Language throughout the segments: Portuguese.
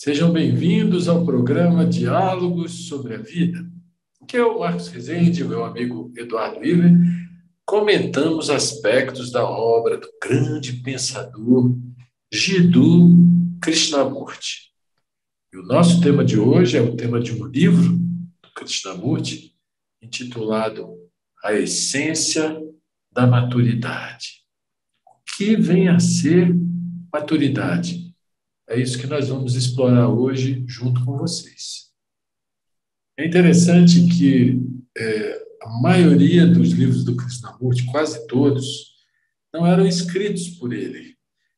Sejam bem-vindos ao programa Diálogos sobre a Vida, que eu, Marcos Rezende, e meu amigo Eduardo Iver, comentamos aspectos da obra do grande pensador Jiddu Krishnamurti. E o nosso tema de hoje é o tema de um livro do Krishnamurti, intitulado A Essência da Maturidade. O que vem a ser maturidade? É isso que nós vamos explorar hoje junto com vocês. É interessante que a maioria dos livros do Krishnamurti, quase todos, não eram escritos por ele.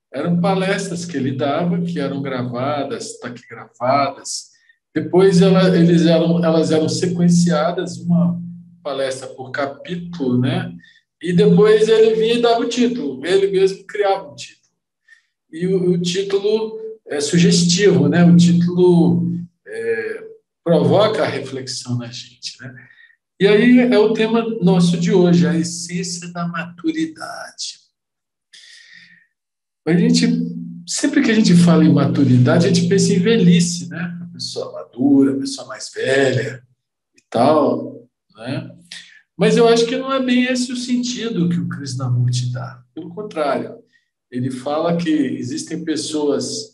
Eram palestras que ele dava, que eram gravadas, taquigrafadas. Depois elas eram sequenciadas, uma palestra por capítulo, né? E depois ele vinha e dava o título. Ele mesmo criava o título. E o título é sugestivo, né? O título provoca a reflexão na gente, né? E aí é o tema nosso de hoje, a essência da maturidade. Sempre que a gente fala em maturidade, a gente pensa em velhice, né? A pessoa madura, a pessoa mais velha e tal, né? Mas eu acho que não é bem esse o sentido que o Krishnamurti dá. Pelo contrário, ele fala que existem pessoas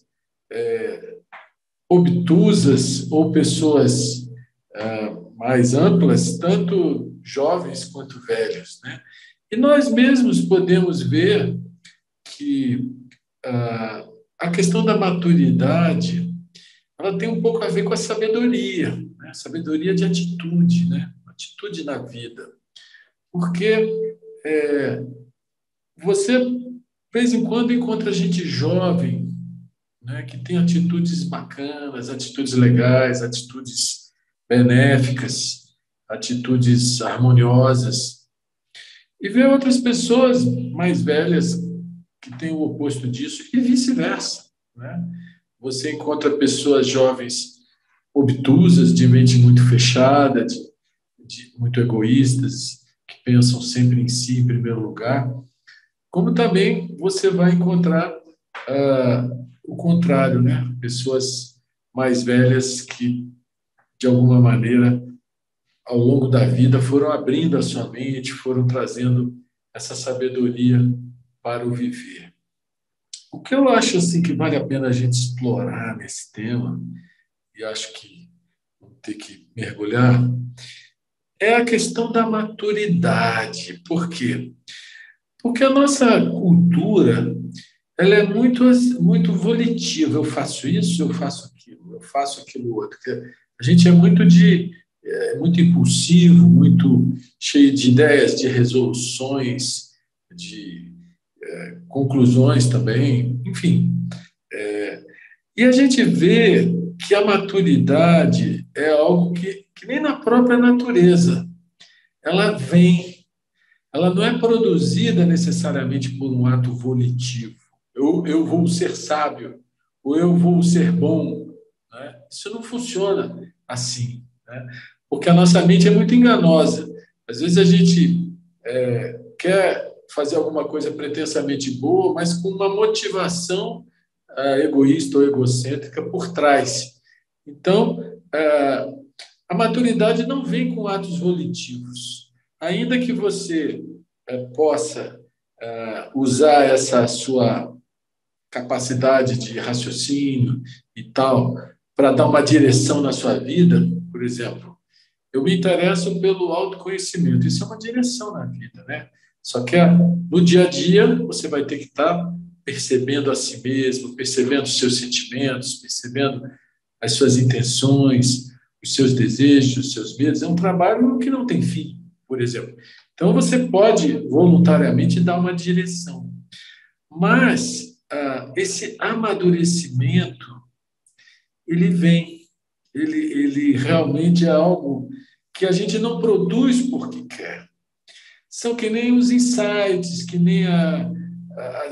obtusas ou pessoas mais amplas, tanto jovens quanto velhos, né? E nós mesmos podemos ver que a questão da maturidade, ela tem um pouco a ver com a sabedoria, né? Sabedoria de atitude, né? Atitude na vida. Porque você, de vez em quando, encontra gente jovem, né, que tem atitudes bacanas, atitudes legais, atitudes benéficas, atitudes harmoniosas, e vê outras pessoas mais velhas que têm o oposto disso e vice-versa, né? Você encontra pessoas jovens obtusas, de mente muito fechada, muito egoístas, que pensam sempre em si em primeiro lugar, como também você vai encontrar o contrário, né? Pessoas mais velhas que, de alguma maneira, ao longo da vida, foram abrindo a sua mente, foram trazendo essa sabedoria para o viver. O que eu acho assim que vale a pena a gente explorar nesse tema, e acho que vamos ter que mergulhar, é a questão da maturidade. Por quê? Porque a nossa cultura, ela é muito volitiva. Eu faço isso, eu faço aquilo outro. A gente é muito impulsivo, muito cheio de ideias, de resoluções, de conclusões também, enfim. E a gente vê que a maturidade é algo que nem na própria natureza. Ela vem, ela não é produzida necessariamente por um ato volitivo. Eu vou ser sábio, ou eu vou ser bom, né? Isso não funciona assim, né? Porque a nossa mente é muito enganosa. Às vezes a gente quer fazer alguma coisa pretensamente boa, mas com uma motivação egoísta ou egocêntrica por trás. Então, a maturidade não vem com atos volitivos. Ainda que você possa usar essa sua capacidade de raciocínio e tal para dar uma direção na sua vida, por exemplo, eu me interesso pelo autoconhecimento. Isso é uma direção na vida, né? Só que no dia a dia você vai ter que estar percebendo a si mesmo, percebendo os seus sentimentos, percebendo as suas intenções, os seus desejos, os seus medos. É um trabalho que não tem fim, por exemplo. Então, você pode voluntariamente dar uma direção. Mas esse amadurecimento, ele vem. Ele realmente é algo que a gente não produz porque quer. São que nem os insights, que nem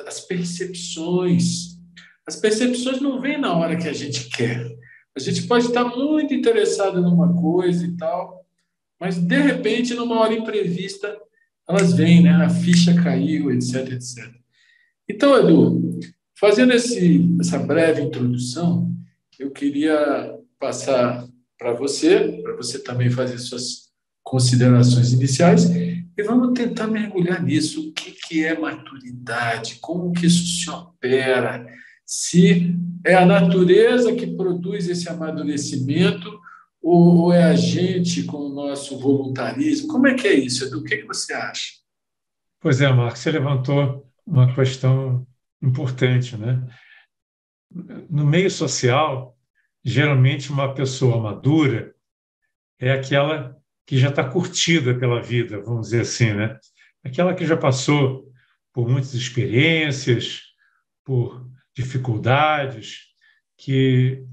as percepções. As percepções não vêm na hora que a gente quer. A gente pode estar muito interessado numa coisa e tal, mas, de repente, numa hora imprevista, elas vêm, né? A ficha caiu, etc, etc. Então, Edu, fazendo essa breve introdução, eu queria passar para você também fazer suas considerações iniciais, e vamos tentar mergulhar nisso. O que que é maturidade? Como que isso se opera? Se é a natureza que produz esse amadurecimento ou é a gente com o nosso voluntarismo? Como é que é isso, Edu? O que que você acha? Pois é, Marcos, você levantou uma questão importante, né? No meio social, geralmente uma pessoa madura é aquela que já está curtida pela vida, vamos dizer assim, né? Aquela que já passou por muitas experiências, por dificuldades, que,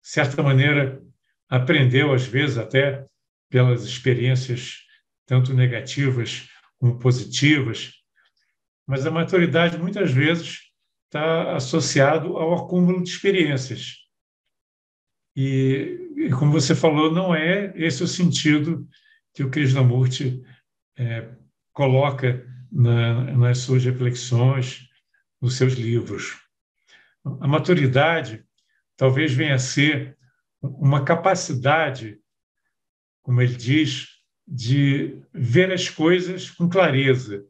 de certa maneira, aprendeu, às vezes, até pelas experiências tanto negativas como positivas, mas a maturidade muitas vezes está associado ao acúmulo de experiências. E como você falou, não é esse o sentido que o Krishnamurti coloca nas suas reflexões, nos seus livros. A maturidade talvez venha a ser uma capacidade, como ele diz, de ver as coisas com clareza.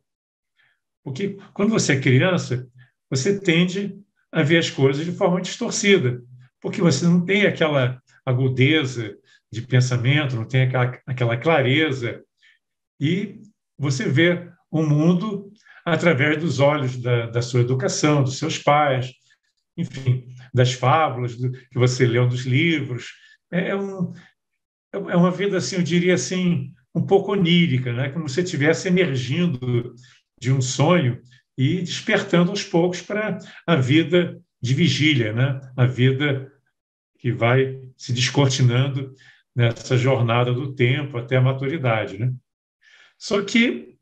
Porque quando você é criança, você tende a ver as coisas de forma distorcida, porque você não tem aquela agudeza de pensamento, não tem aquela clareza, e você vê o mundo através dos olhos da sua educação, dos seus pais, enfim, das fábulas que você leu nos livros. É, é um, é uma vida, assim, eu diria assim, um pouco onírica, né? Como se você estivesse emergindo de um sonho e despertando aos poucos para a vida de vigília, né? A vida que vai se descortinando nessa jornada do tempo até a maturidade, né? Só que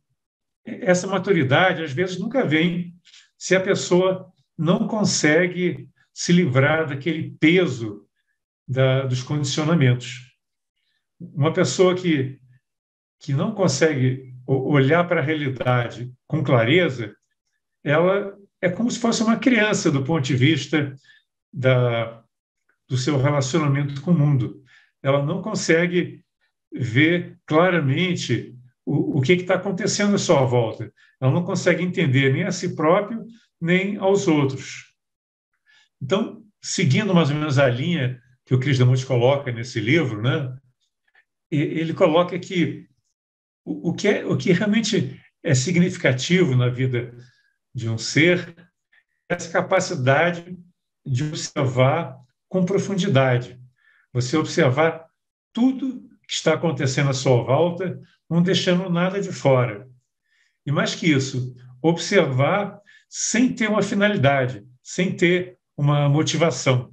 essa maturidade, às vezes, nunca vem se a pessoa não consegue se livrar daquele peso dos condicionamentos. Uma pessoa que não consegue olhar para a realidade com clareza, ela é como se fosse uma criança do ponto de vista da, do seu relacionamento com o mundo. Ela não consegue ver claramente o que está acontecendo à sua volta. Ela não consegue entender nem a si próprio, nem aos outros. Então, seguindo mais ou menos a linha que o Krishnamurti coloca nesse livro, né, ele coloca que o que realmente é significativo na vida de um ser é essa capacidade de observar com profundidade. Você observar tudo que está acontecendo à sua volta, não deixando nada de fora. E mais que isso, observar sem ter uma finalidade, sem ter uma motivação.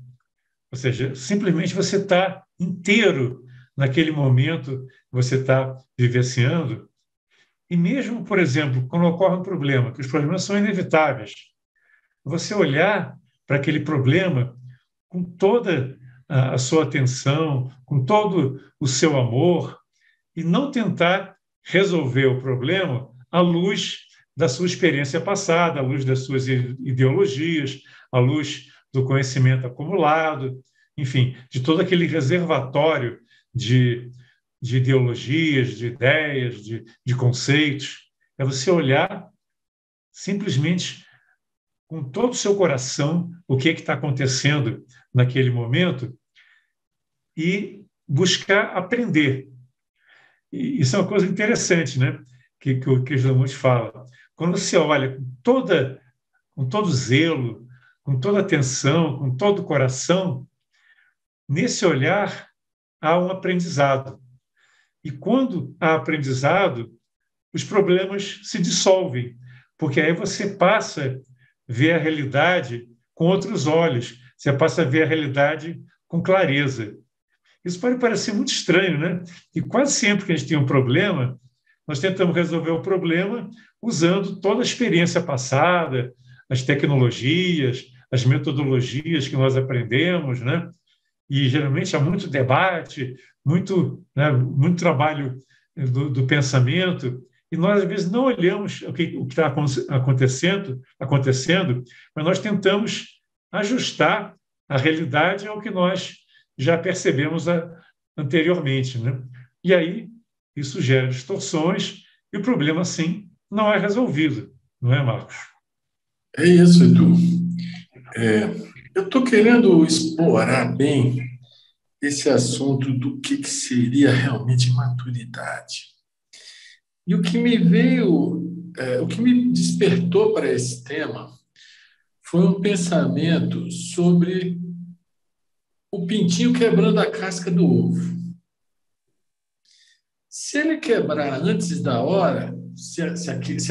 Ou seja, simplesmente você está inteiro naquele momento que você está vivenciando. E mesmo, por exemplo, quando ocorre um problema, que os problemas são inevitáveis, você olhar para aquele problema com toda a sua atenção, com todo o seu amor, e não tentar resolver o problema à luz da sua experiência passada, à luz das suas ideologias, à luz do conhecimento acumulado, enfim, de todo aquele reservatório de, de ideologias, de ideias, de conceitos. É você olhar simplesmente com todo o seu coração o que está acontecendo naquele momento e buscar aprender. E isso é uma coisa interessante, né? Que o Krishnamurti fala. Quando você olha com todo zelo, com toda atenção, com todo o coração, nesse olhar há um aprendizado. E quando há aprendizado, os problemas se dissolvem, porque aí você passa a ver a realidade com outros olhos, você passa a ver a realidade com clareza. Isso pode parecer muito estranho, né? E quase sempre que a gente tem um problema, nós tentamos resolver o problema usando toda a experiência passada, as tecnologias, as metodologias que nós aprendemos, né? E geralmente há muito debate, muito, muito trabalho do pensamento, e nós às vezes não olhamos o que está acontecendo, mas nós tentamos ajustar A realidade é o que nós já percebemos anteriormente, né? E aí isso gera distorções e o problema, sim, não é resolvido, não é, Marcos? É isso, Edu. Eu estou querendo explorar bem esse assunto do que seria realmente maturidade. E o que me veio, o que me despertou para esse tema foi um pensamento sobre o pintinho quebrando a casca do ovo. Se ele quebrar antes da hora, se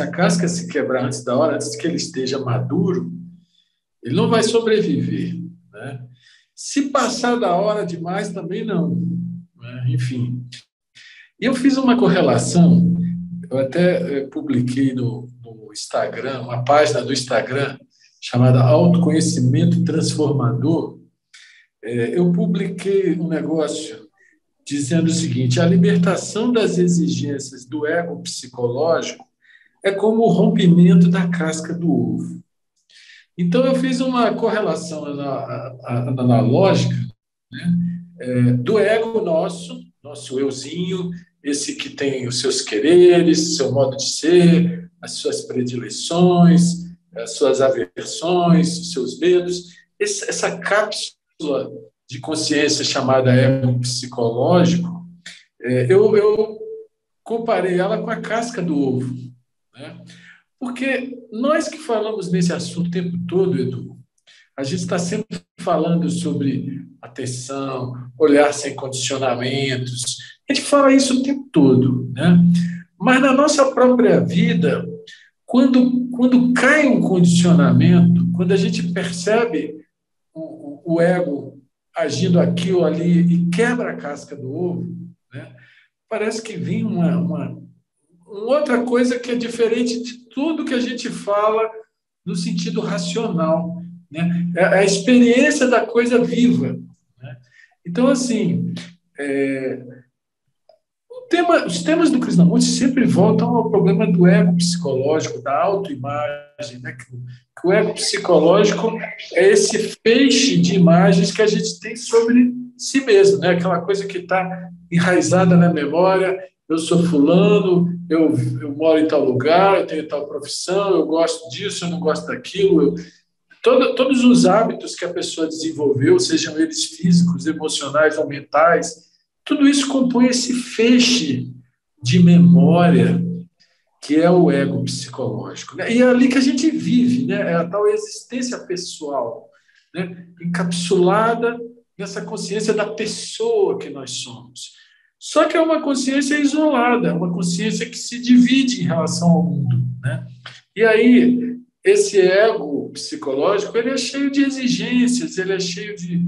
a casca se quebrar antes da hora, antes que ele esteja maduro, ele não vai sobreviver, né? Se passar da hora demais, também não, né? Enfim. E eu fiz uma correlação, eu até publiquei no Instagram, uma página do Instagram chamada Autoconhecimento Transformador. Eu publiquei um negócio dizendo o seguinte: a libertação das exigências do ego psicológico é como o rompimento da casca do ovo. Então, eu fiz uma correlação analógica, né, do ego nosso euzinho, esse que tem os seus quereres, seu modo de ser, as suas predileções, as suas aversões, os seus medos, essa cápsula de consciência chamada ego psicológico, eu comparei ela com a casca do ovo, né? Porque nós que falamos nesse assunto o tempo todo, Edu, a gente está sempre falando sobre atenção, olhar sem condicionamentos. A gente fala isso o tempo todo, né? Mas na nossa própria vida, quando cai um condicionamento, quando a gente percebe o ego agindo aqui ou ali e quebra a casca do ovo, né? Parece que vem uma outra coisa que é diferente de tudo que a gente fala no sentido racional, né? É a experiência da coisa viva, né? Então, assim, os temas do Krishnamurti sempre voltam ao problema do ego psicológico, da autoimagem, né? Que o ego psicológico é esse feixe de imagens que a gente tem sobre si mesmo, né? Aquela coisa que está enraizada na memória. Eu sou fulano, eu moro em tal lugar, eu tenho tal profissão, eu gosto disso, eu não gosto daquilo. Todos os hábitos que a pessoa desenvolveu, sejam eles físicos, emocionais ou mentais, tudo isso compõe esse feixe de memória que é o ego psicológico, né? E é ali que a gente vive, né? É a tal existência pessoal, né? Encapsulada nessa consciência da pessoa que nós somos. Só que é uma consciência isolada, uma consciência que se divide em relação ao mundo, né? E aí, esse ego psicológico, ele é cheio de exigências, ele é cheio de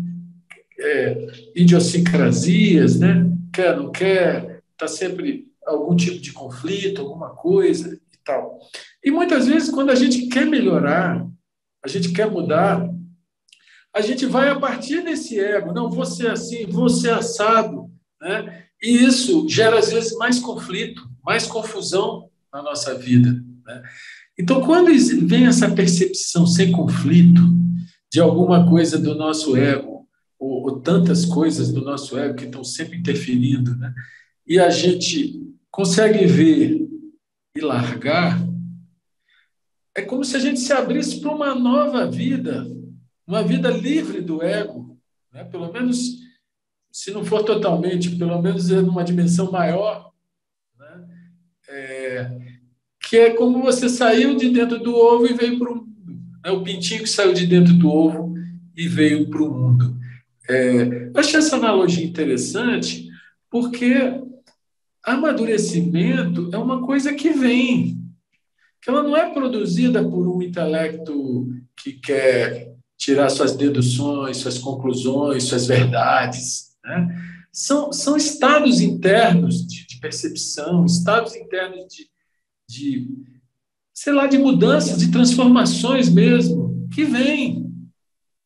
idiosincrasias, né? Quer, não quer, está sempre algum tipo de conflito, alguma coisa e tal. E muitas vezes, quando a gente quer melhorar, a gente quer mudar, a gente vai a partir desse ego, não, vou ser assim, vou ser assado, né? E isso gera, às vezes, mais conflito, mais confusão na nossa vida, né? Então, quando vem essa percepção sem conflito de alguma coisa do nosso ego, ou tantas coisas do nosso ego que estão sempre interferindo, né? E a gente consegue ver e largar, é como se a gente se abrisse para uma nova vida, uma vida livre do ego, né? Pelo menos, se não for totalmente, pelo menos numa dimensão maior, né? Que é como você saiu de dentro do ovo e veio para o mundo. É o pintinho que saiu de dentro do ovo e veio para o mundo. Eu achei essa analogia interessante porque amadurecimento é uma coisa que vem, que ela não é produzida por um intelecto que quer tirar suas deduções, suas conclusões, suas verdades, né? São estados internos de percepção, estados internos sei lá, de mudanças, de transformações mesmo, que vêm,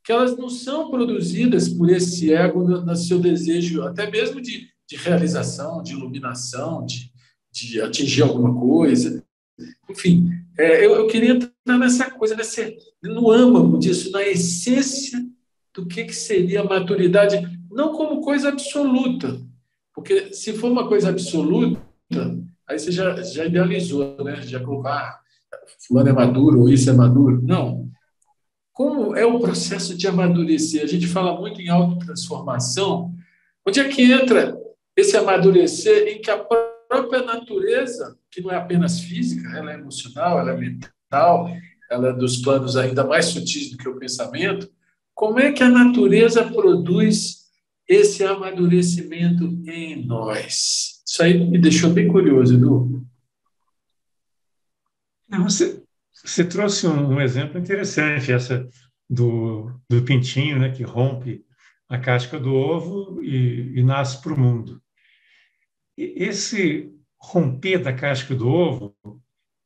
que elas não são produzidas por esse ego no seu desejo, até mesmo de realização, de iluminação, de atingir alguma coisa. Enfim, eu queria entrar nessa coisa, no âmago disso, na essência do que seria a maturidade, não como coisa absoluta, porque se for uma coisa absoluta, aí você já idealizou, né? Já colocou, fulano é maduro, ou isso é maduro. Não. Como é o processo de amadurecer? A gente fala muito em autotransformação. Onde é que entra esse amadurecer em que a própria natureza, que não é apenas física, ela é emocional, ela é mental, ela é dos planos ainda mais sutis do que o pensamento, como é que a natureza produz esse amadurecimento em nós? Isso aí me deixou bem curioso, Edu. Você trouxe um exemplo interessante, essa do pintinho, né, que rompe a casca do ovo e nasce para o mundo. Esse romper da casca do ovo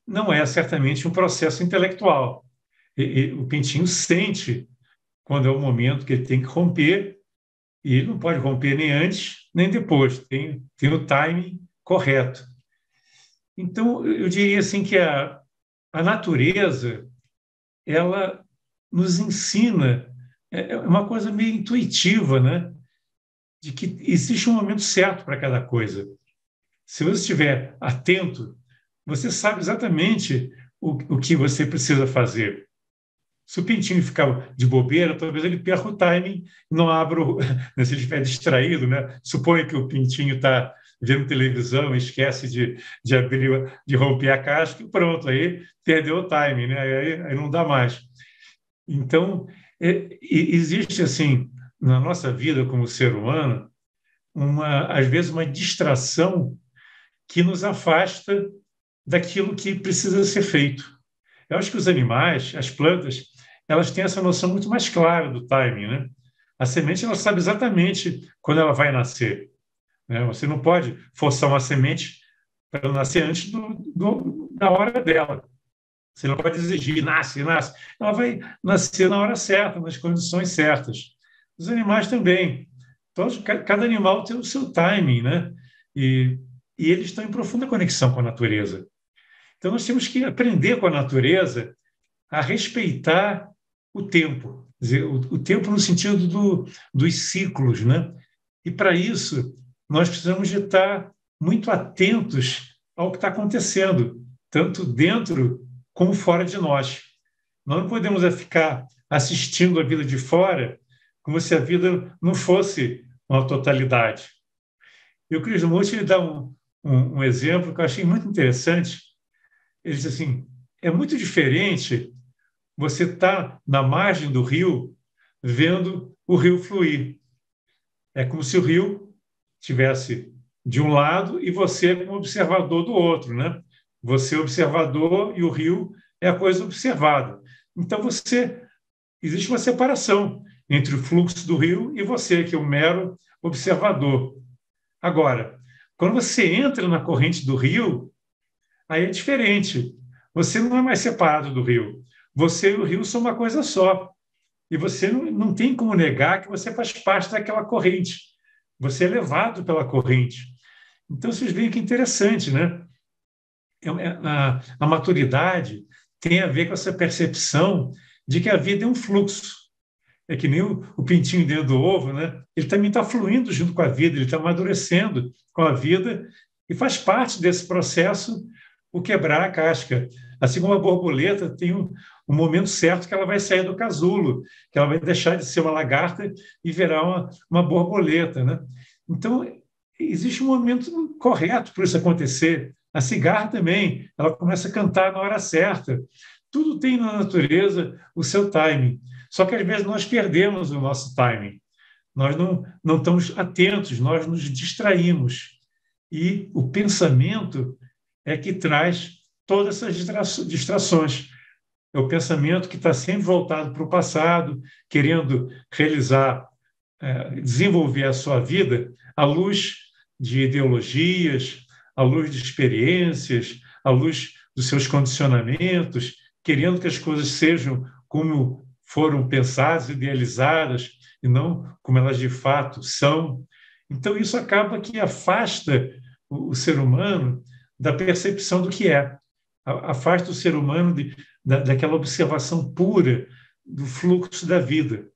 não é certamente um processo intelectual. O pintinho sente quando é o momento que ele tem que romper, e ele não pode romper nem antes nem depois, tem o timing correto. Então, eu diria assim que a natureza, ela nos ensina, é uma coisa meio intuitiva, né? De que existe um momento certo para cada coisa. Se você estiver atento, você sabe exatamente o que você precisa fazer. Se o pintinho ficar de bobeira, talvez ele perca o timing e não abra, né, se ele estiver distraído, né? Suponha que o pintinho está vendo televisão e esquece de abrir, de romper a casca e pronto, aí perdeu o timing, né? Aí não dá mais. Então, existe assim, na nossa vida como ser humano, às vezes uma distração que nos afasta daquilo que precisa ser feito. Eu acho que os animais, as plantas, elas têm essa noção muito mais clara do timing, né? A semente, ela sabe exatamente quando ela vai nascer, né? Você não pode forçar uma semente para ela nascer antes da hora dela. Você não pode exigir, nasce, nasce. Ela vai nascer na hora certa, nas condições certas. Os animais também. Todos, cada animal tem o seu timing, né? E eles estão em profunda conexão com a natureza. Então, nós temos que aprender com a natureza a respeitar o tempo, quer dizer, o tempo no sentido dos ciclos, né? E, para isso, nós precisamos de estar muito atentos ao que está acontecendo, tanto dentro como fora de nós. Nós não podemos ficar assistindo a vida de fora como se a vida não fosse uma totalidade. E o Krishnamurti ele dá um exemplo que eu achei muito interessante. Ele diz assim, é muito diferente você estar na margem do rio vendo o rio fluir. É como se o rio tivesse de um lado e você como observador do outro, né? Você é observador e o rio é a coisa observada. Então, existe uma separação entre o fluxo do rio e você, que é o mero observador. Agora, quando você entra na corrente do rio, aí é diferente. Você não é mais separado do rio. Você e o rio são uma coisa só. E você não tem como negar que você faz parte daquela corrente. Você é levado pela corrente. Então, vocês veem que interessante, né? A maturidade tem a ver com essa percepção de que a vida é um fluxo. É que nem o pintinho dentro do ovo, né? Ele também está fluindo junto com a vida, ele está amadurecendo com a vida e faz parte desse processo o quebrar a casca. Assim como a borboleta tem um momento certo que ela vai sair do casulo, que ela vai deixar de ser uma lagarta e virar uma borboleta, né? Então, existe um momento correto para isso acontecer. A cigarra também, ela começa a cantar na hora certa. Tudo tem na natureza o seu timing. Só que, às vezes, nós perdemos o nosso timing. Nós não estamos atentos, nós nos distraímos. E o pensamento é que traz todas essas distrações. É o pensamento que está sempre voltado para o passado, querendo realizar, desenvolver a sua vida à luz de ideologias, à luz de experiências, à luz dos seus condicionamentos, querendo que as coisas sejam como foram pensadas, idealizadas, e não como elas de fato são. Então, isso acaba que afasta o ser humano da percepção do que é, afasta o ser humano daquela observação pura do fluxo da vida.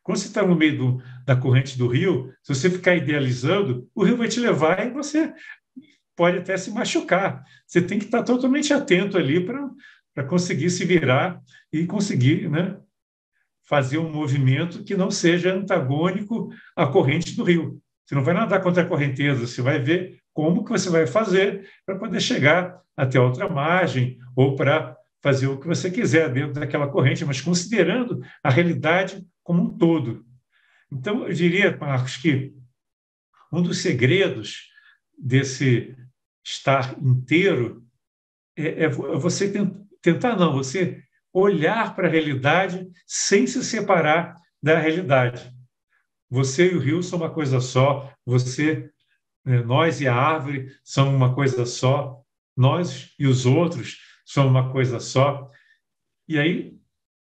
Quando você está no meio da corrente do rio, se você ficar idealizando, o rio vai te levar e você pode até se machucar. Você tem que estar totalmente atento ali para conseguir se virar e conseguir, né, fazer um movimento que não seja antagônico à corrente do rio. Você não vai nadar contra a correnteza, você vai ver como que você vai fazer para poder chegar até a outra margem ou para fazer o que você quiser dentro daquela corrente, mas considerando a realidade como um todo. Então, eu diria, Marcos, que um dos segredos desse estar inteiro é você tentar, não, você olhar para a realidade sem se separar da realidade. Você e o rio são uma coisa só, nós e a árvore são uma coisa só, nós e os outros são uma coisa só. E aí,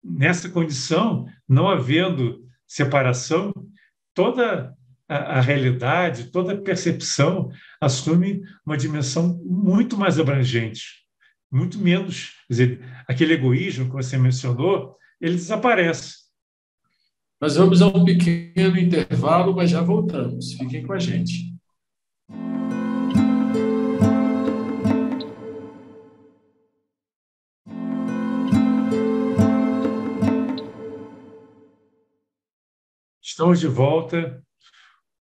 nessa condição, não havendo separação, toda a realidade, toda a percepção assume uma dimensão muito mais abrangente, muito menos, quer dizer, aquele egoísmo que você mencionou, ele desaparece. Nós vamos a um pequeno intervalo, mas já voltamos. Fiquem com a gente. Estamos de volta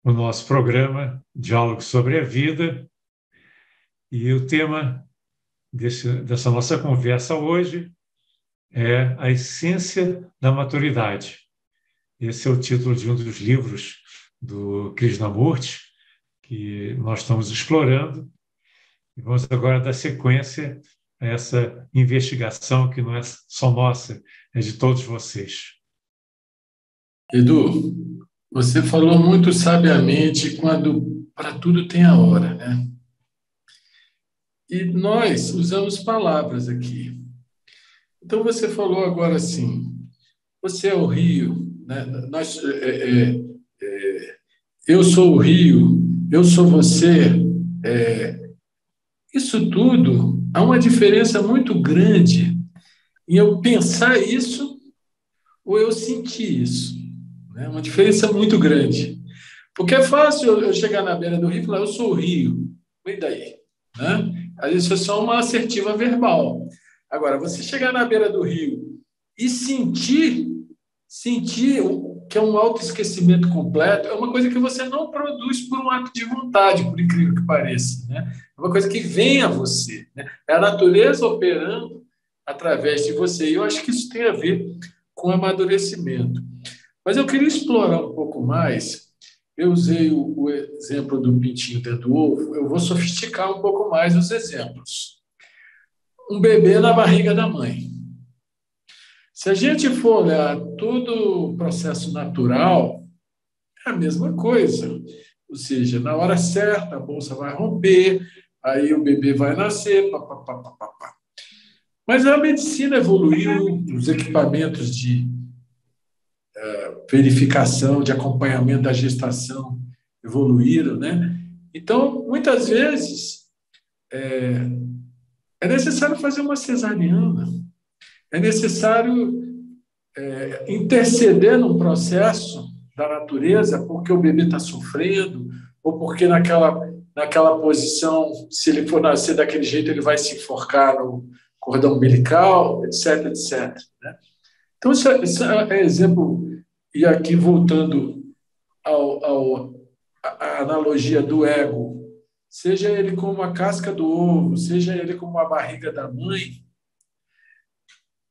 no nosso programa Diálogo sobre a Vida, e o tema dessa nossa conversa hoje é a essência da maturidade. Esse é o título de um dos livros do Krishnamurti, que nós estamos explorando, e vamos agora dar sequência a essa investigação que não é só nossa, é de todos vocês. Edu, você falou muito sabiamente quando para tudo tem a hora, né? E nós usamos palavras aqui. Então você falou agora assim, você é o rio, né? Eu sou o rio, eu sou você. Isso tudo, há uma diferença muito grande em eu pensar isso ou eu sentir isso. É uma diferença muito grande. Porque é fácil eu chegar na beira do rio e falar, eu sou o rio. E daí? Né? Às vezes é só uma assertiva verbal. Agora, você chegar na beira do rio e sentir que é um autoesquecimento completo, é uma coisa que você não produz por um ato de vontade, por incrível que pareça. Né? É uma coisa que vem a você. Né? É a natureza operando através de você. E eu acho que isso tem a ver com amadurecimento. Mas eu queria explorar um pouco mais. Eu usei o exemplo do pintinho dentro do ovo, eu vou sofisticar um pouco mais os exemplos. Um bebê na barriga da mãe. Se a gente for olhar todo o processo natural, é a mesma coisa. Ou seja, na hora certa, a bolsa vai romper, aí o bebê vai nascer, papapá. Mas a medicina evoluiu, os equipamentos de verificação, de acompanhamento da gestação evoluíram, né? Então, muitas vezes, é necessário fazer uma cesariana, é necessário interceder num processo da natureza porque o bebê está sofrendo, ou porque naquela posição, se ele for nascer daquele jeito, ele vai se enforcar no cordão umbilical, etc, etc. Né? Então, isso é exemplo. E aqui, voltando à analogia do ego, seja ele como a casca do ovo, seja ele como a barriga da mãe,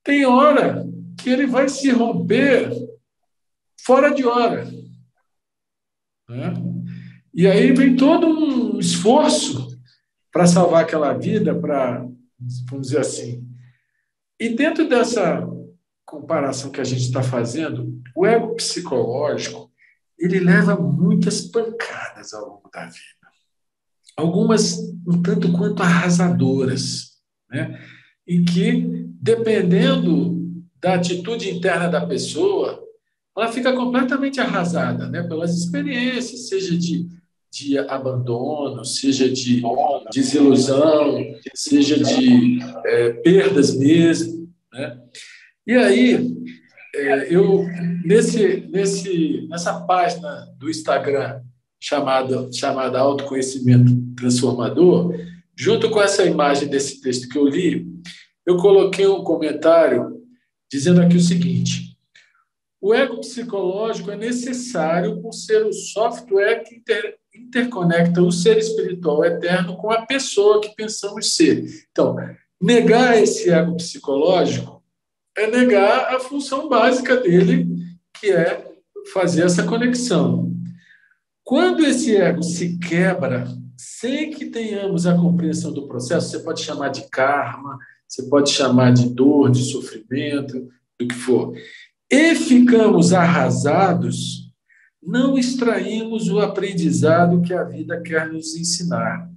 tem hora que ele vai se romper fora de hora. Né? E aí vem todo um esforço para salvar aquela vida, vamos dizer assim. E dentro dessa comparação que a gente está fazendo, o ego psicológico, ele leva muitas pancadas ao longo da vida. Algumas um tanto quanto arrasadoras, né? Em que, dependendo da atitude interna da pessoa, ela fica completamente arrasada, né? Pelas experiências, seja de abandono, seja de desilusão, seja de perdas mesmo, né? E aí, nessa página do Instagram chamada Autoconhecimento Transformador, junto com essa imagem desse texto que eu li, eu coloquei um comentário dizendo aqui o seguinte: o ego psicológico é necessário por ser o software que interconecta o ser espiritual eterno com a pessoa que pensamos ser. Então, negar esse ego psicológico é negar a função básica dele, que é fazer essa conexão. Quando esse ego se quebra, sem que tenhamos a compreensão do processo, você pode chamar de karma, você pode chamar de dor, de sofrimento, do que for, e ficamos arrasados, não extraímos o aprendizado que a vida quer nos ensinar.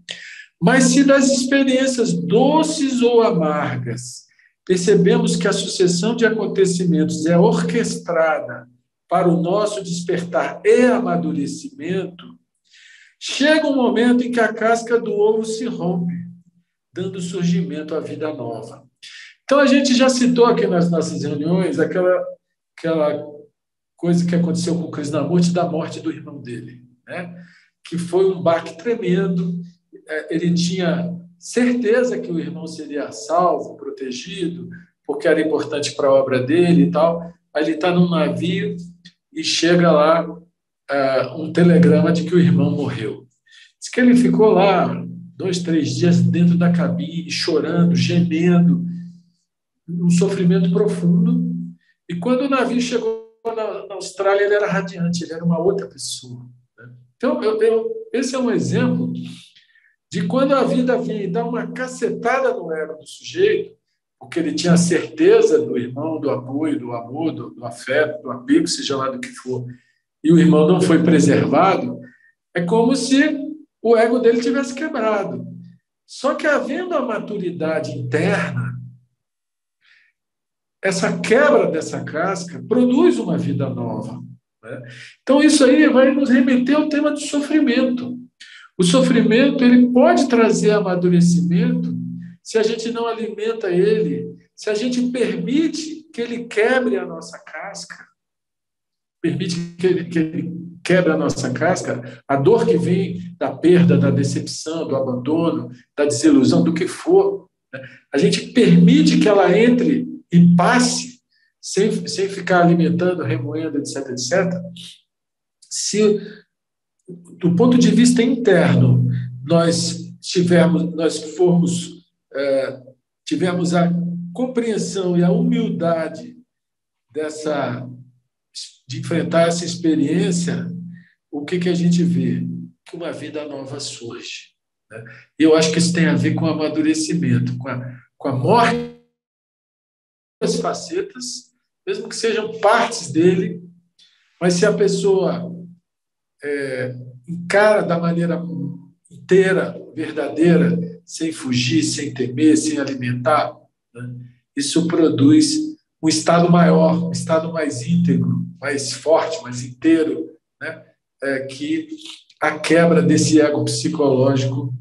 Mas se das experiências doces ou amargas percebemos que a sucessão de acontecimentos é orquestrada para o nosso despertar e amadurecimento, chega um momento em que a casca do ovo se rompe, dando surgimento à vida nova. Então, a gente já citou aqui nas nossas reuniões aquela coisa que aconteceu com o Krishnamurti da morte do irmão dele, né? Que foi um baque tremendo. Ele tinha certeza que o irmão seria salvo, protegido, porque era importante para a obra dele e tal. Aí ele está num navio e chega lá um telegrama de que o irmão morreu. Diz que ele ficou lá 2, 3 dias dentro da cabine, chorando, gemendo, um sofrimento profundo. E quando o navio chegou na Austrália, ele era radiante, ele era uma outra pessoa, né? Então, esse é um exemplo de quando a vida vinha e dá uma cacetada no ego do sujeito, porque ele tinha certeza do irmão, do apoio, do amor, do afeto, do apego, seja lá do que for, e o irmão não foi preservado, é como se o ego dele tivesse quebrado. Só que, havendo a maturidade interna, essa quebra dessa casca produz uma vida nova, né? Então, isso aí vai nos remeter ao tema do sofrimento. O sofrimento ele pode trazer amadurecimento se a gente não alimenta ele, se a gente permite que ele quebre a nossa casca, permite que ele quebre a nossa casca, a dor que vem da perda, da decepção, do abandono, da desilusão, do que for, né? A gente permite que ela entre e passe, sem ficar alimentando, remoendo, etc., etc. Se, do ponto de vista interno, tivemos a compreensão e a humildade de enfrentar essa experiência, o que a gente vê? Que uma vida nova surge, né? E eu acho que isso tem a ver com o amadurecimento, com a morte das facetas, mesmo que sejam partes dele, mas se a pessoa encara da maneira inteira, verdadeira, sem fugir, sem temer, sem alimentar, né? Isso produz um estado maior, um estado mais íntegro, mais forte, mais inteiro, né? Que a quebra desse ego psicológico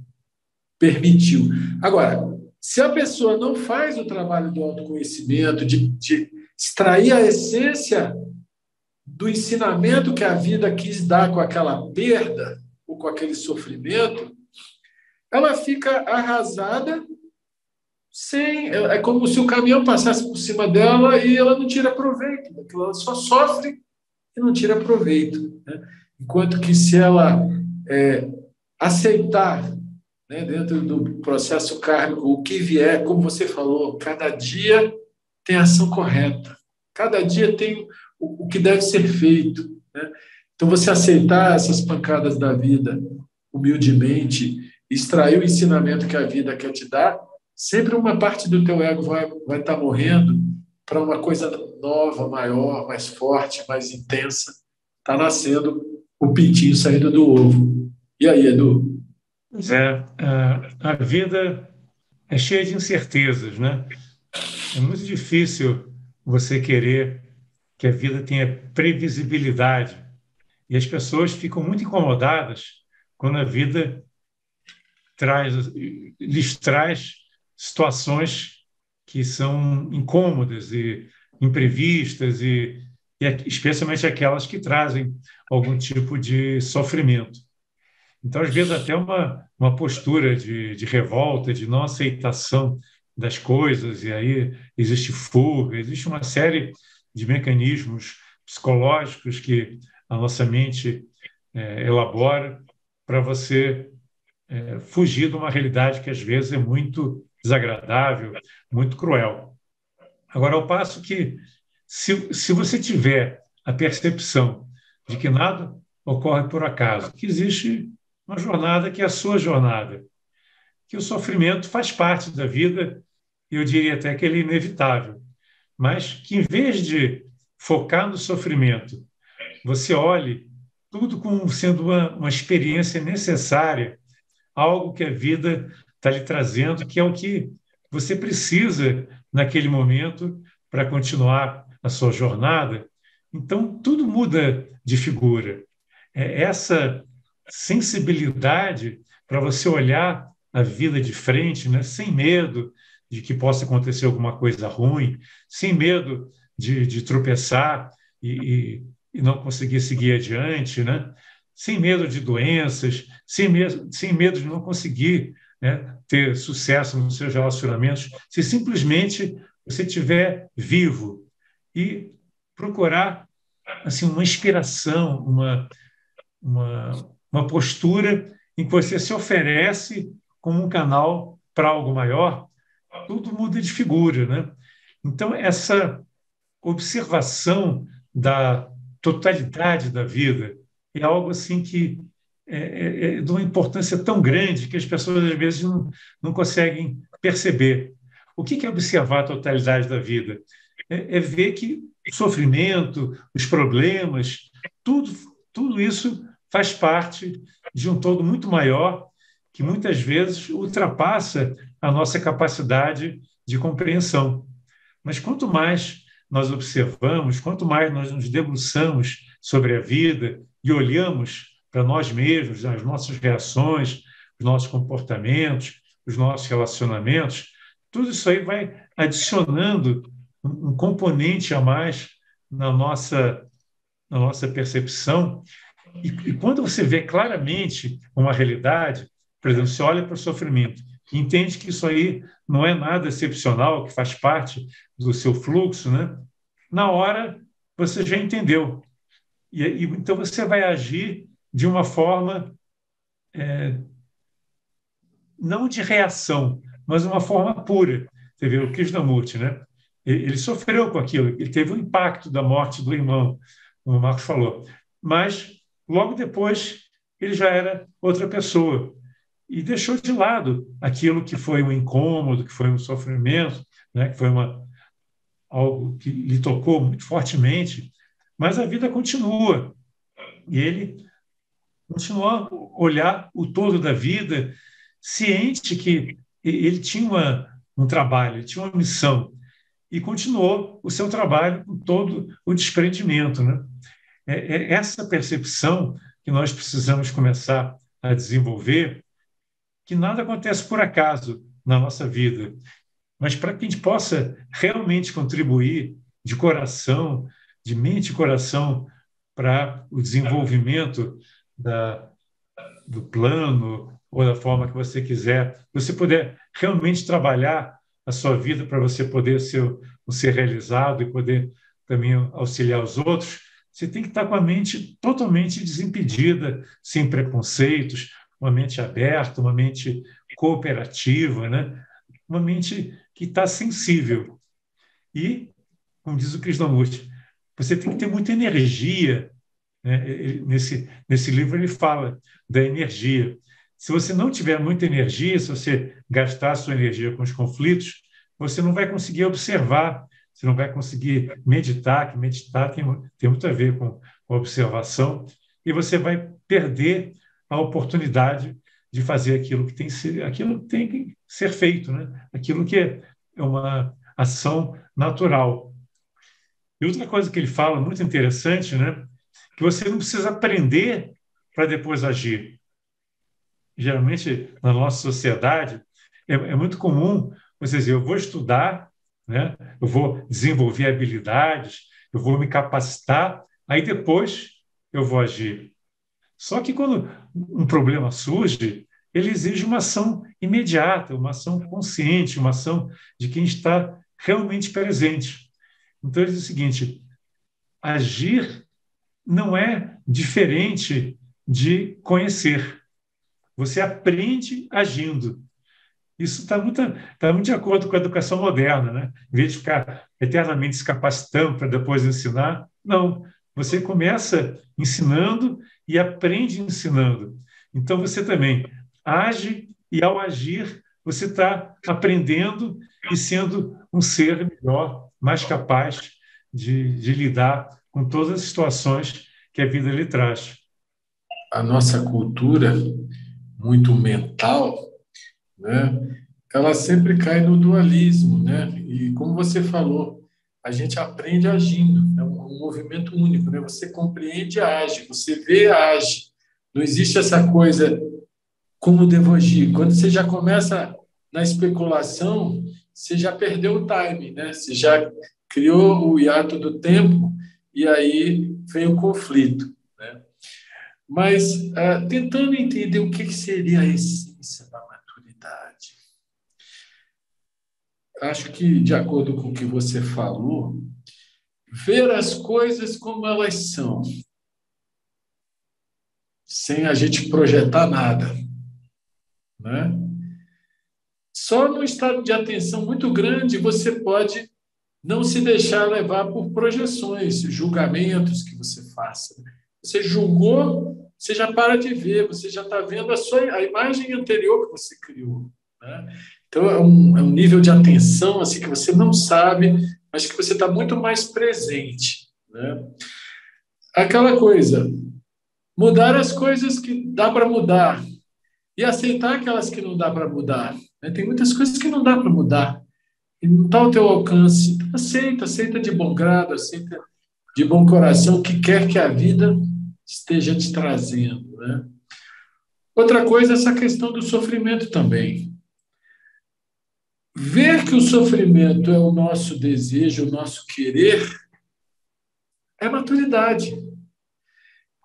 permitiu. Agora, se a pessoa não faz o trabalho do autoconhecimento, de extrair a essência do ensinamento que a vida quis dar com aquela perda ou com aquele sofrimento, ela fica arrasada, é como se o caminhão passasse por cima dela e ela não tira proveito daquilo, ela só sofre e não tira proveito, né? Enquanto que se ela aceitar, né, dentro do processo kármico, o que vier, como você falou, cada dia tem ação correta, cada dia tem o que deve ser feito, né? Então, você aceitar essas pancadas da vida humildemente, extrair o ensinamento que a vida quer te dar, sempre uma parte do teu ego vai estar morrendo para uma coisa nova, maior, mais forte, mais intensa. Está nascendo o pintinho saindo do ovo. E aí, Edu? Pois é, a vida é cheia de incertezas, né? É muito difícil você querer que a vida tenha previsibilidade. E as pessoas ficam muito incomodadas quando a vida lhes traz situações que são incômodas e imprevistas e especialmente aquelas que trazem algum tipo de sofrimento. Então, às vezes, até uma postura de revolta, de não aceitação das coisas, e aí existe fuga, existe uma série de mecanismos psicológicos que a nossa mente elabora para você fugir de uma realidade que, às vezes, é muito desagradável, muito cruel. Agora, ao passo que, se você tiver a percepção de que nada ocorre por acaso, que existe uma jornada que é a sua jornada, que o sofrimento faz parte da vida, e eu diria até que ele é inevitável, mas que, em vez de focar no sofrimento, você olhe tudo como sendo uma experiência necessária, algo que a vida está lhe trazendo, que é o que você precisa naquele momento para continuar a sua jornada. Então, tudo muda de figura. Essa sensibilidade para você olhar a vida de frente, né, sem medo de que possa acontecer alguma coisa ruim, sem medo de tropeçar e não conseguir seguir adiante, né? Sem medo de doenças, sem medo de não conseguir, né, ter sucesso nos seus relacionamentos, se simplesmente você estiver vivo e procurar assim uma inspiração, uma postura em que você se oferece como um canal para algo maior, tudo muda de figura, né? Então, essa observação da totalidade da vida é algo assim que é de uma importância tão grande que as pessoas às vezes não conseguem perceber. O que é observar a totalidade da vida? É ver que o sofrimento, os problemas, tudo, tudo isso faz parte de um todo muito maior que muitas vezes ultrapassa a nossa capacidade de compreensão. Mas quanto mais nós observamos, quanto mais nós nos debruçamos sobre a vida e olhamos para nós mesmos, as nossas reações, os nossos comportamentos, os nossos relacionamentos, tudo isso aí vai adicionando um componente a mais na nossa percepção. E quando você vê claramente uma realidade, por exemplo, você olha para o sofrimento e entende que isso aí não é nada excepcional, que faz parte do seu fluxo, né? Na hora você já entendeu. Então você vai agir de uma forma não de reação, mas uma forma pura. Você vê o Krishnamurti, né? Ele sofreu com aquilo, ele teve o impacto da morte do irmão, como o Marcos falou, mas logo depois ele já era outra pessoa e deixou de lado aquilo que foi um incômodo, que foi um sofrimento, né? Que foi algo que lhe tocou muito fortemente, mas a vida continua e ele continua a olhar o todo da vida, ciente que ele tinha um trabalho, ele tinha uma missão, e continuou o seu trabalho com todo o desprendimento, né? É essa percepção que nós precisamos começar a desenvolver, que nada acontece por acaso na nossa vida, mas para que a gente possa realmente contribuir de coração, de mente e coração, para o desenvolvimento do plano ou da forma que você quiser, você puder realmente trabalhar a sua vida para você poder ser um ser realizado e poder também auxiliar os outros, você tem que estar com a mente totalmente desimpedida, sem preconceitos, uma mente aberta, uma mente cooperativa, né? Uma mente que está sensível. E, como diz o Krishnamurti, você tem que ter muita energia, né? Nesse livro ele fala da energia. Se você não tiver muita energia, se você gastar a sua energia com os conflitos, você não vai conseguir observar, você não vai conseguir meditar, que meditar tem muito a ver com observação, e você vai perder a oportunidade de fazer aquilo que tem que ser feito, né? Aquilo que é uma ação natural. E outra coisa que ele fala, muito interessante, né? Que você não precisa aprender para depois agir. Geralmente, na nossa sociedade, é muito comum você dizer, eu vou estudar, né? Eu vou desenvolver habilidades, eu vou me capacitar, aí depois eu vou agir. Só que quando um problema surge, ele exige uma ação imediata, uma ação consciente, uma ação de quem está realmente presente. Então, ele diz o seguinte: agir não é diferente de conhecer. Você aprende agindo. Isso tá muito de acordo com a educação moderna, né? Em vez de ficar eternamente se capacitando para depois ensinar, não. Você começa ensinando e aprende ensinando. Então, você também age e, ao agir, você está aprendendo e sendo um ser melhor, mais capaz de lidar com todas as situações que a vida lhe traz. A nossa cultura, muito mental, né? Ela sempre cai no dualismo, né? E como você falou, a gente aprende agindo, é um movimento único, né? Você compreende e age, você vê e age. Não existe essa coisa como devo agir. Quando você já começa na especulação, você já perdeu o time, né? Você já criou o hiato do tempo e aí vem o conflito, né? Mas tentando entender o que seria a essência da maturidade. Acho que, de acordo com o que você falou, ver as coisas como elas são, sem a gente projetar nada, né? Só num estado de atenção muito grande você pode não se deixar levar por projeções, julgamentos que você faça. Você julgou, você já para de ver, você já está vendo a imagem anterior que você criou, né? Então, é um nível de atenção assim, que você não sabe, mas que você está muito mais presente, né? Aquela coisa, mudar as coisas que dá para mudar e aceitar aquelas que não dá para mudar, né? Tem muitas coisas que não dá para mudar e não está ao teu alcance. Então, aceita de bom grado, aceita de bom coração o que quer que a vida esteja te trazendo, né? Outra coisa é essa questão do sofrimento também. Ver que o sofrimento é o nosso desejo, o nosso querer, é maturidade.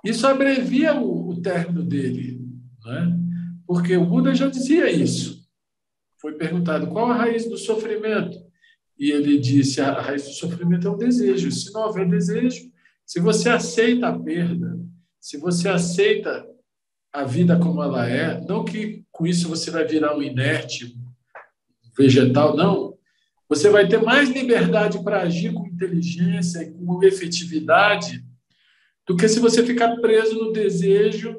Isso abrevia o término dele, né? Porque o Buda já dizia isso. Foi perguntado qual a raiz do sofrimento. E ele disse: a raiz do sofrimento é o desejo. Se não houver desejo, se você aceita a perda, se você aceita a vida como ela é, não que com isso você vai virar um inerte, um vegetal, não. Você vai ter mais liberdade para agir com inteligência e com efetividade do que se você ficar preso no desejo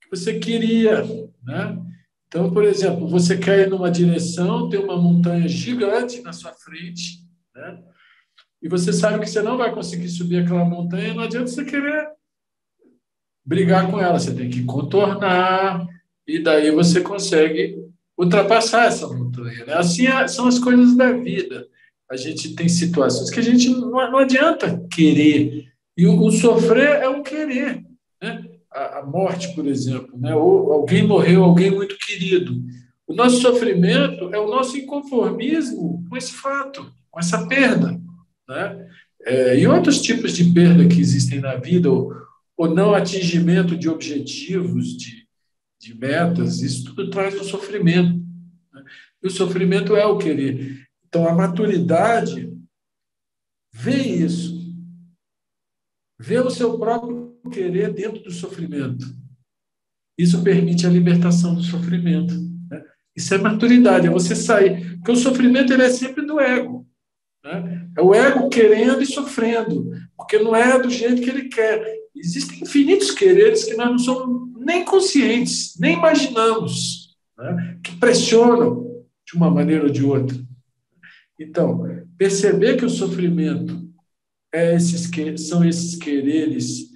que você queria, né? Então, por exemplo, você quer ir numa direção, tem uma montanha gigante na sua frente, né? E você sabe que você não vai conseguir subir aquela montanha, não adianta você querer brigar com ela, você tem que contornar, e daí você consegue ultrapassar essa montanha, né? Assim são as coisas da vida. A gente tem situações que a gente não adianta querer, e o sofrer é o querer, né? A morte, por exemplo, né? Ou alguém morreu, alguém muito querido. O nosso sofrimento é o nosso inconformismo com esse fato, com essa perda, né? E outros tipos de perda que existem na vida, ou não atingimento de objetivos, de metas, isso tudo traz um sofrimento, né? E o sofrimento é o querer. Então, a maturidade vê isso, vê o seu próprio querer dentro do sofrimento. Isso permite a libertação do sofrimento, né? Isso é maturidade, é você sair. Porque o sofrimento ele é sempre do ego, né? É o ego querendo e sofrendo, porque não é do jeito que ele quer. Existem infinitos quereres que nós não somos nem conscientes, nem imaginamos, né? Que pressionam de uma maneira ou de outra. Então, perceber que o sofrimento são esses quereres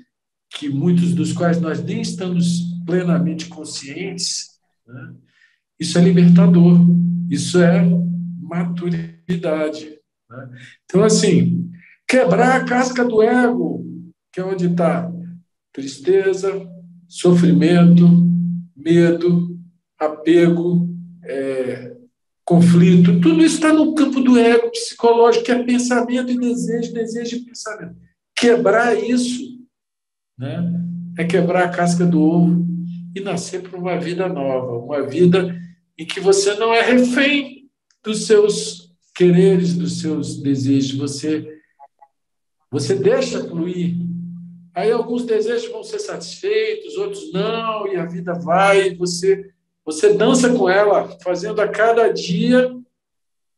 que muitos dos quais nós nem estamos plenamente conscientes, né? Isso é libertador, isso é maturidade, né? Então, assim, quebrar a casca do ego, que é onde está tristeza, sofrimento, medo, apego, conflito, tudo isso está no campo do ego psicológico, que é pensamento e desejo, desejo e pensamento. Quebrar isso, né, é quebrar a casca do ovo e nascer para uma vida nova, uma vida em que você não é refém dos seus quereres, dos seus desejos, você deixa fluir. Aí alguns desejos vão ser satisfeitos, outros não, e a vida vai, e você dança com ela, fazendo a cada dia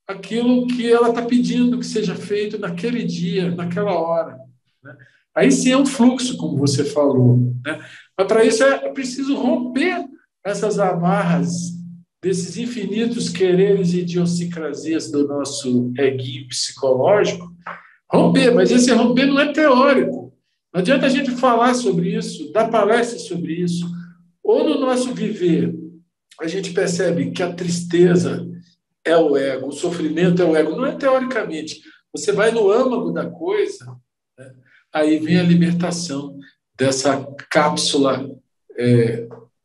aquilo que ela está pedindo que seja feito naquele dia, naquela hora, né? Aí sim é um fluxo, como você falou, né? Mas para isso é preciso romper essas amarras desses infinitos quereres e idiosincrasias do nosso eguinho psicológico. Romper, mas esse romper não é teórico. Não adianta a gente falar sobre isso, dar palestras sobre isso. Ou no nosso viver, a gente percebe que a tristeza é o ego, o sofrimento é o ego. Não é teoricamente. Você vai no âmago da coisa, né? Aí vem a libertação dessa cápsula,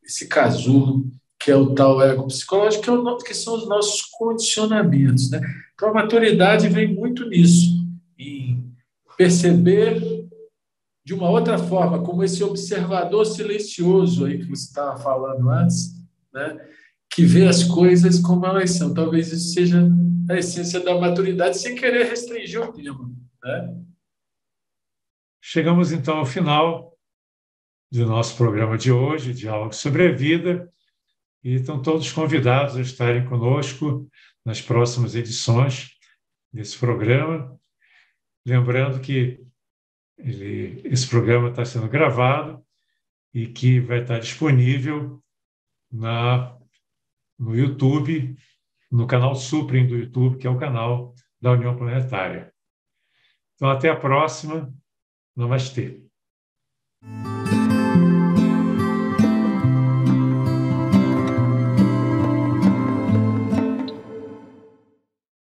esse casulo, que é o tal ego psicológico, que são os nossos condicionamentos, né? Então, a maturidade vem muito nisso, em perceber de uma outra forma, como esse observador silencioso aí que você estava falando antes, né? Que vê as coisas como elas são. Talvez isso seja a essência da maturidade, sem querer restringir o tema, né? Chegamos, então, ao final do nosso programa de hoje, Diálogo sobre a Vida, e estão todos convidados a estarem conosco nas próximas edições desse programa. Lembrando que esse programa está sendo gravado e que vai estar disponível no YouTube, no canal Suprem do YouTube, que é o canal da União Planetária. Então, até a próxima. Namastê.